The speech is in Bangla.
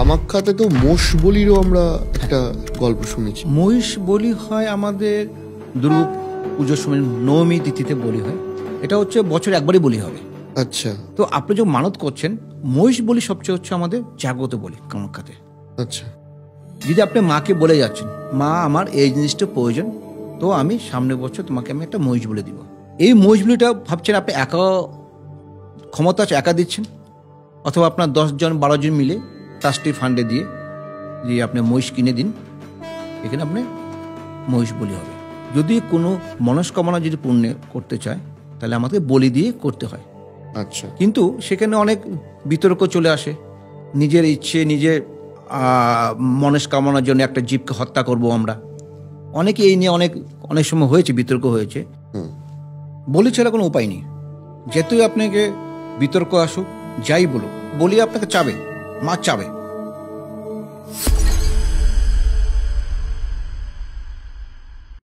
কামাখ্যাতে তো মোষ বলিরও আমরা একটা গল্প শুনেছি। মহিষ বলি হয় আমাদের দুর্গা পুজোর সময় নবমী তিথিতে বলি হয়। এটা হচ্ছে বছর একবারই বলি হবে। আচ্ছা তো আপনি যখন মানত করছেন, মহিষ বলি সবচেয়ে হচ্ছে আমাদের জাগ্রত বলি কামাখ্যাতে। আচ্ছা যদি আপনি মাকে বলে যাচ্ছেন, মা আমার এই জিনিসটা প্রয়োজন, তো আমি সামনের বছর তোমাকে আমি একটা মহিষ বলে দিব। এই মহিষ বলিটা ভাবছেন আপনি একা ক্ষমতা আছে একা দিচ্ছেন, অথবা আপনার 10 জন 12 জন মিলে ট্রাস্টি ফান্ডে দিয়ে যে আপনি মহিষ কিনে দিন, এখানে আপনি মহিষ বলি হবে। যদি কোনো মনস্কামনা যদি পূর্ণ করতে চায় তাহলে আমাদের বলি দিয়ে করতে হয়। আচ্ছা কিন্তু সেখানে অনেক বিতর্ক চলে আসে, নিজের ইচ্ছে নিজের মনস্কামনার জন্য একটা জীবকে হত্যা করব আমরা, অনেকে এই নিয়ে অনেক সময় হয়েছে, বিতর্ক হয়েছে। বলি ছাড়া কোনো উপায় নেই। যেহেতু আপনাকে বিতর্ক আসুক যাই বলুক, বলি আপনাকে চাবে, মা চাবে,